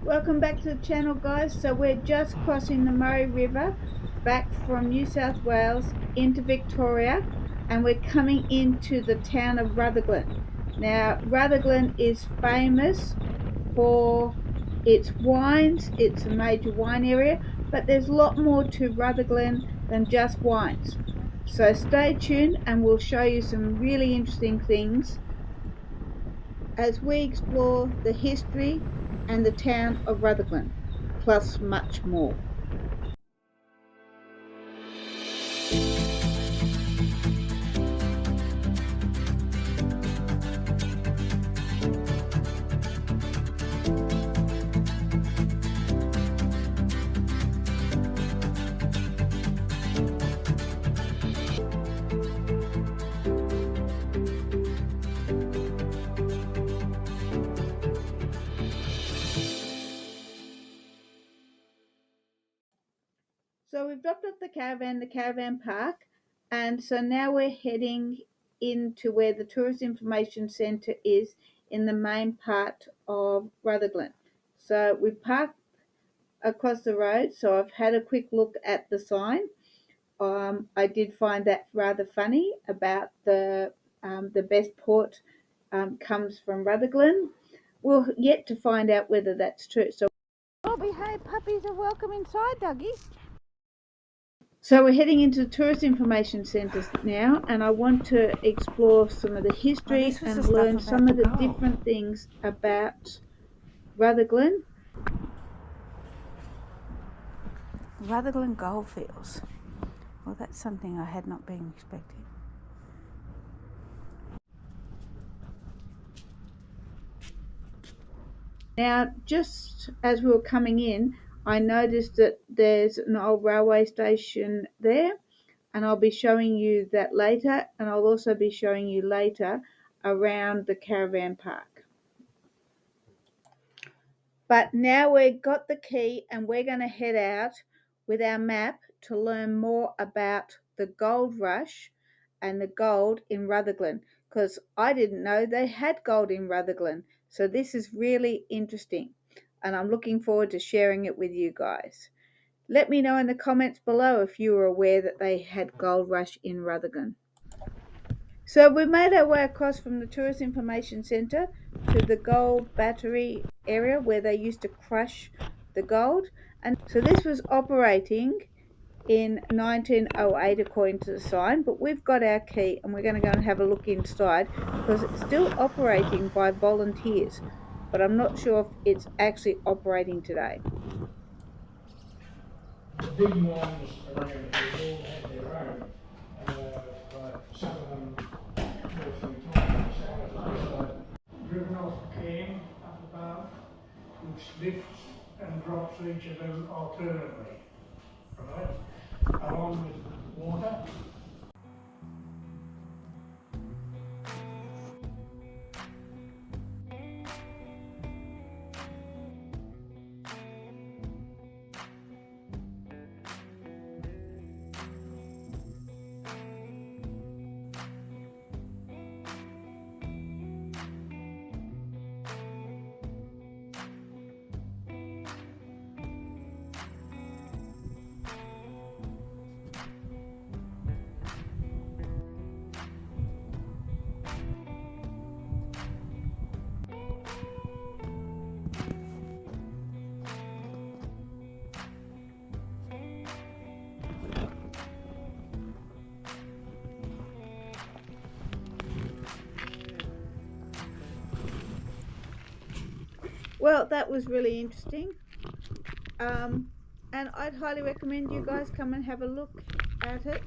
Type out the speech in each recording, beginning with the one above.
Welcome back to the channel, guys. So we're just crossing the Murray River back from New South Wales into Victoria, and we're coming into the town of Rutherglen. Now Rutherglen is famous for its wines. It's a major wine area, but there's a lot more to Rutherglen than just wines. So stay tuned and we'll show you some really interesting things as we explore the history and the town of Rutherglen, plus much more. So we've dropped off the caravan park, and so now we're heading into where the Tourist Information Centre is in the main part of Rutherglen. So we parked across the road, so I've had a quick look at the sign. I did find that rather funny about the best port comes from Rutherglen. We're yet to find out whether that's true. So, oh, behave, puppies are welcome inside, Dougie. So we're heading into the Tourist Information Centre now, and I want to explore some of the history and learn some of the different things about Rutherglen. Rutherglen Goldfields. Well, that's something I had not been expecting. Now, just as we were coming in, I noticed that there's an old railway station there, and I'll be showing you that later, and I'll also be showing you later around the caravan park. But now we've got the key and we're going to head out with our map to learn more about the gold rush and the gold in Rutherglen, because I didn't know they had gold in Rutherglen. So this is really interesting and I'm looking forward to sharing it with you guys. Let me know in the comments below if you were aware that they had gold rush in Rutherglen. So we made our way across from the Tourist Information Centre to the gold battery area where they used to crush the gold. And so this was operating in 1908 according to the sign, but we've got our key and we're going to go and have a look inside because it's still operating by volunteers, but I'm not sure if it's actually operating today. The big ones around here all had their own, but some of them go through time. Juvenile came up above, which lifts and drops each of them alternately, right? Along with water. Well, that was really interesting. And I'd highly recommend you guys come and have a look at it,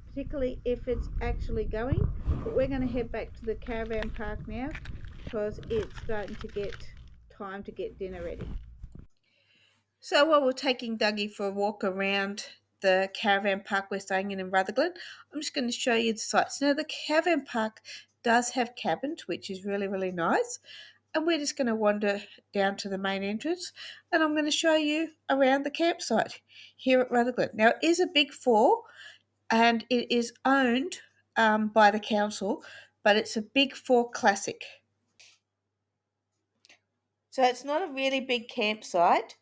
particularly if it's actually going. But we're going to head back to the caravan park now because it's starting to get time to get dinner ready. So while we're taking Dougie for a walk around the caravan park we're staying in Rutherglen, I'm just going to show you the sights. Now the caravan park does have cabins, which is really, really nice. And we're just going to wander down to the main entrance and I'm going to show you around the campsite here at Rutherglen. Now it is a big four and it is owned by the council, but it's a big four classic. So it's not a really big campsite,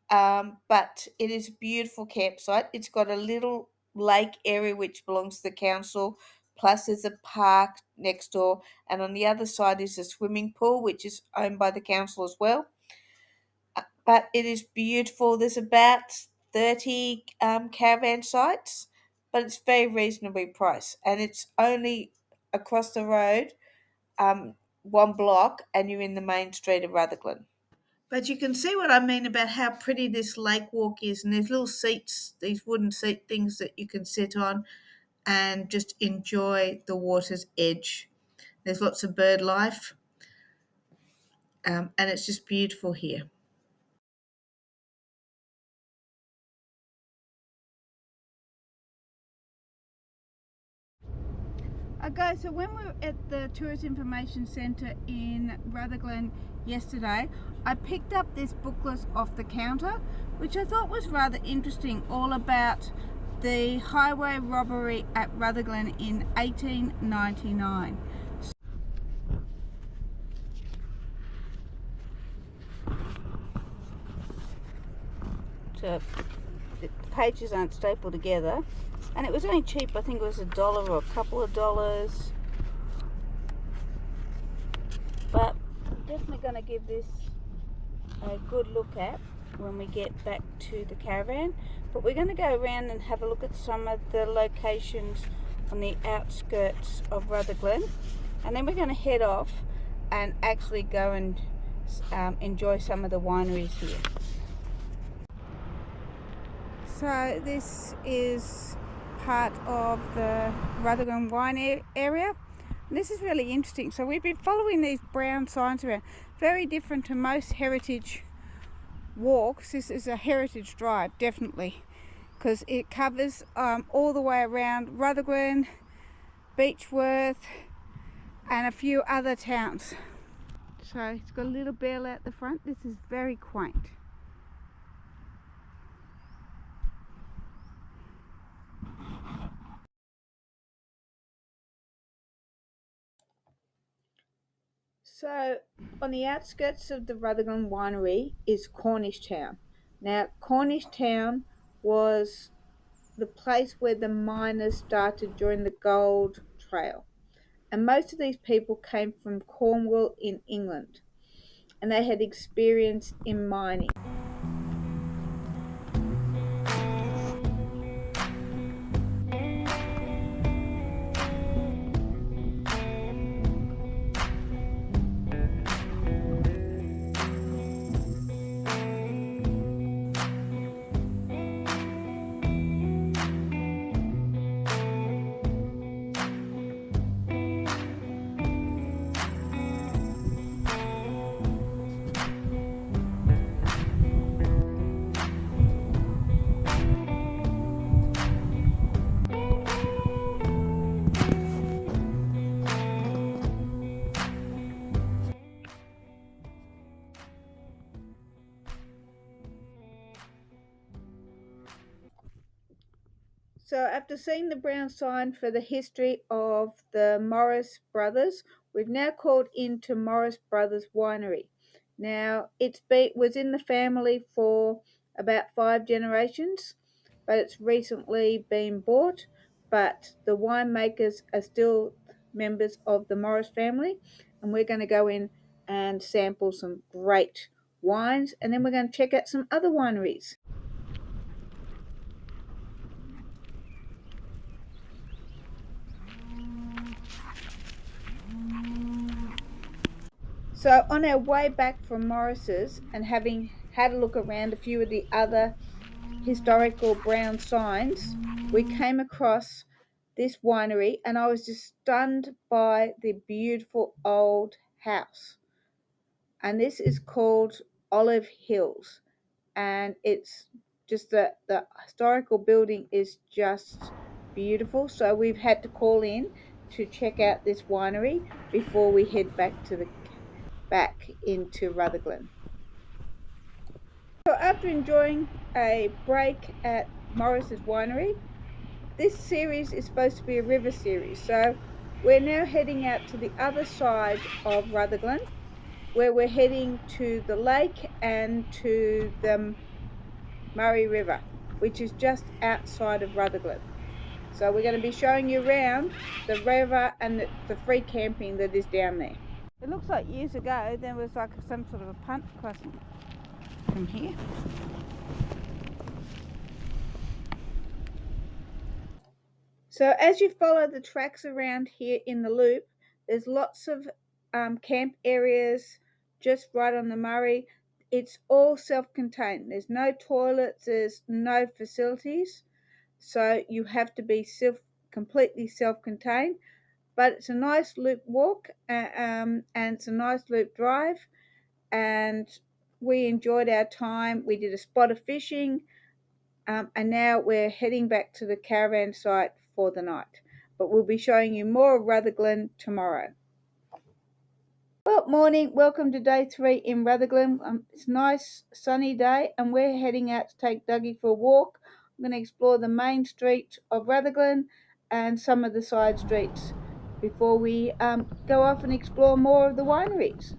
but it is a beautiful campsite. It's got a little lake area which belongs to the council, plus there's a park next door, and on the other side is a swimming pool which is owned by the council as well. But it is beautiful. There's about 30 caravan sites, but it's very reasonably priced, and it's only across the road, one block, and you're in the main street of Rutherglen. But you can see what I mean about how pretty this lake walk is, and there's little seats, these wooden seat things that you can sit on and just enjoy the water's edge. There's lots of bird life, and it's just beautiful here. Okay, so when we were at the Tourist Information Centre in Rutherglen yesterday, I picked up this booklet off the counter, which I thought was rather interesting, all about the highway robbery at Rutherglen in 1899. So the pages aren't stapled together, and it was only cheap. I think it was $1 or a couple of dollars, but I'm definitely going to give this a good look at when we get back to the caravan. But we're going to go around and have a look at some of the locations on the outskirts of Rutherglen, and then we're going to head off and actually go and enjoy some of the wineries here. So this is part of the Rutherglen wine area. And this is really interesting. So we've been following these brown signs around. Very different to most heritage walks. This is a heritage drive, definitely, because it covers all the way around Rutherglen, Beechworth, and a few other towns. So it's got a little bell out the front. This is very quaint. So, on the outskirts of the Rutherglen winery is Cornish Town. Now, Cornish Town was the place where the miners started during the gold trail. And most of these people came from Cornwall in England, and they had experience in mining. So, after seeing the brown sign for the history of the Morris brothers, we've now called into Morris Brothers Winery. Now, was in the family for about 5 generations, but it's recently been bought. But the winemakers are still members of the Morris family, and we're going to go in and sample some great wines, and then we're going to check out some other wineries. So on our way back from Morris's and having had a look around a few of the other historical brown signs, we came across this winery, and I was just stunned by the beautiful old house. And this is called Olive Hills, and it's just the historical building is just beautiful. So we've had to call in to check out this winery before we head back into Rutherglen. So after enjoying a break at Morris's Winery, this series is supposed to be a river series. So we're now heading out to the other side of Rutherglen, where we're heading to the lake and to the Murray River, which is just outside of Rutherglen. So we're going to be showing you around the river and the free camping that is down there. It looks like years ago there was like some sort of a punt crossing from here. So as you follow the tracks around here in the loop, there's lots of camp areas just right on the Murray. It's all self-contained. There's no toilets, there's no facilities. So you have to be completely self-contained. But it's a nice loop walk and it's a nice loop drive. And we enjoyed our time. We did a spot of fishing. And now we're heading back to the caravan site for the night. But we'll be showing you more of Rutherglen tomorrow. Well, morning. Welcome to day 3 in Rutherglen. It's a nice sunny day and we're heading out to take Dougie for a walk. I'm going to explore the main street of Rutherglen and some of the side streets before we go off and explore more of the wineries.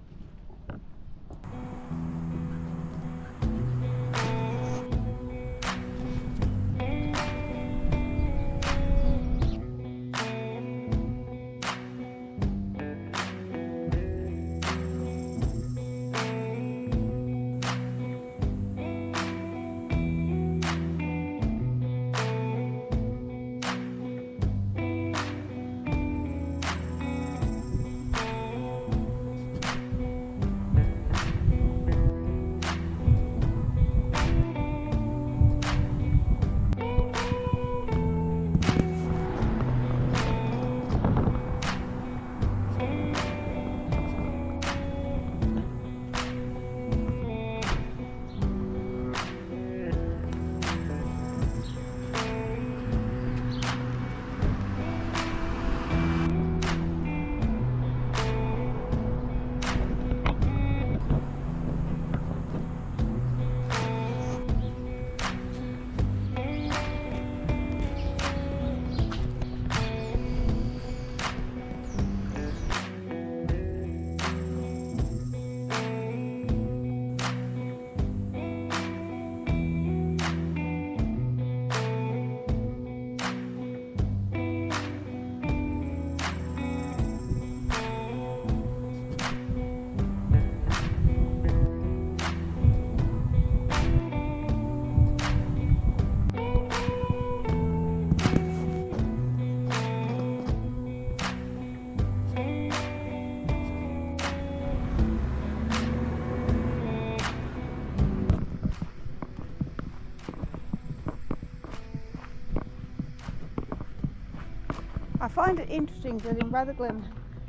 I find it interesting that in Rutherglen,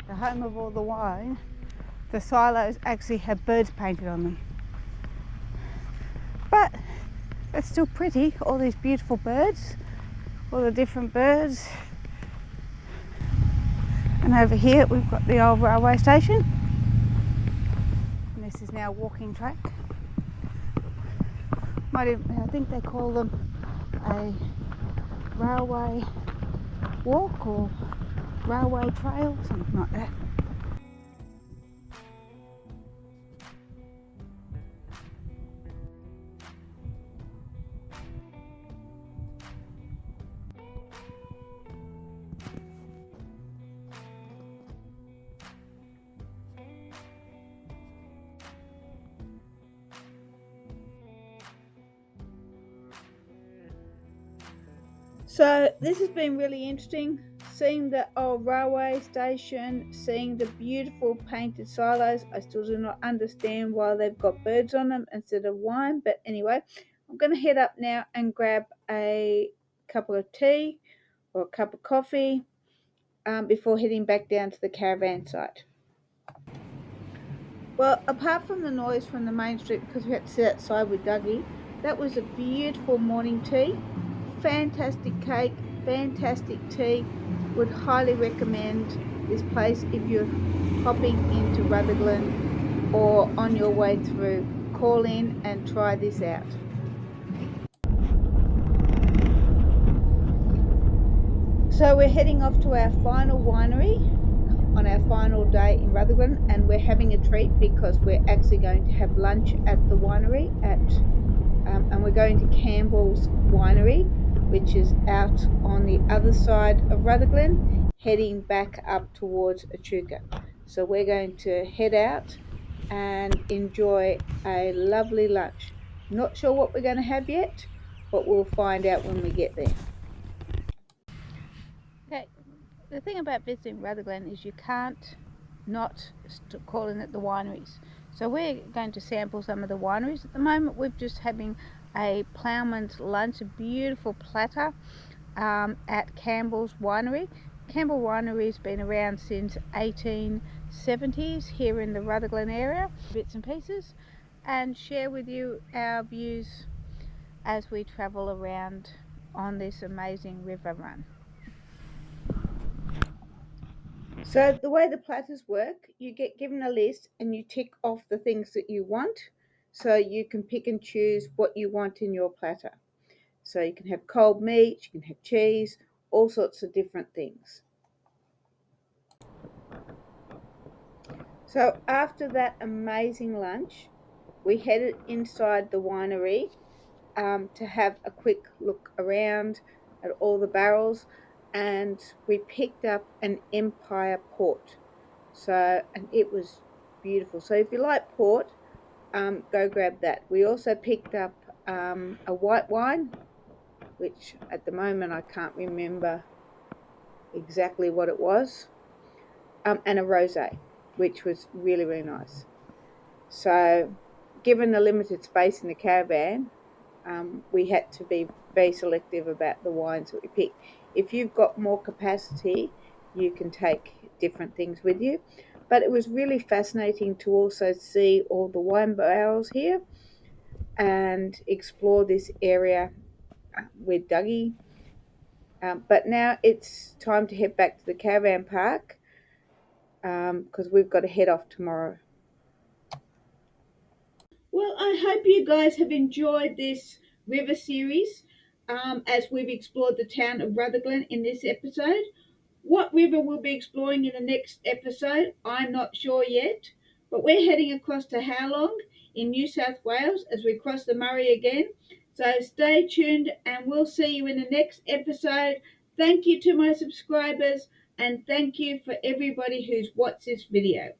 the home of all the wine, the silos actually have birds painted on them. But it's still pretty, all these beautiful birds, all the different birds. And over here we've got the old railway station. And this is now a walking track. I think they call them a railway walk or railway trail, something like that. So this has been really interesting, seeing the old railway station, seeing the beautiful painted silos. I still do not understand why they've got birds on them instead of wine, but anyway, I'm going to head up now and grab a cup of tea or a cup of coffee before heading back down to the caravan site. Well, apart from the noise from the main street, because we had to sit outside with Dougie, that was a beautiful morning tea. Fantastic cake, fantastic tea. Would highly recommend this place if you're hopping into Rutherglen or on your way through. Call in and try this out. So we're heading off to our final winery. on our final day in Rutherglen, and we're having a treat because we're actually going to have lunch at the winery and we're going to Campbell's Winery, which is out on the other side of Rutherglen, heading back up towards Echuca. So we're going to head out and enjoy a lovely lunch. Not sure what we're going to have yet, but we'll find out when we get there. Okay, the thing about visiting Rutherglen is you can't not calling it the wineries. So we're going to sample some of the wineries. At the moment we're just having a ploughman's lunch, a beautiful platter at Campbell's Winery. Campbell Winery has been around since 1870s here in the Rutherglen area. Bits and pieces, and share with you our views as we travel around on this amazing river run. So the way the platters work, you get given a list and you tick off the things that you want, so you can pick and choose what you want in your platter. So you can have cold meat, you can have cheese, all sorts of different things. So after that amazing lunch, we headed inside the winery to have a quick look around at all the barrels, and we picked up an Empire port. So, and it was beautiful. So if you like port, go grab that. We also picked up a white wine, which at the moment I can't remember exactly what it was, and a rosé, which was really, really nice. So given the limited space in the caravan, we had to be very selective about the wines that we pick. If you've got more capacity, you can take different things with you. But it was really fascinating to also see all the wine barrels here and explore this area with Dougie. But now it's time to head back to the caravan park because we've got to head off tomorrow. Well, I hope you guys have enjoyed this river series as we've explored the town of Rutherglen in this episode. What river we'll be exploring in the next episode, I'm not sure yet, but we're heading across to Howlong in New South Wales as we cross the Murray again. So stay tuned and we'll see you in the next episode. Thank you to my subscribers and thank you for everybody who's watched this video.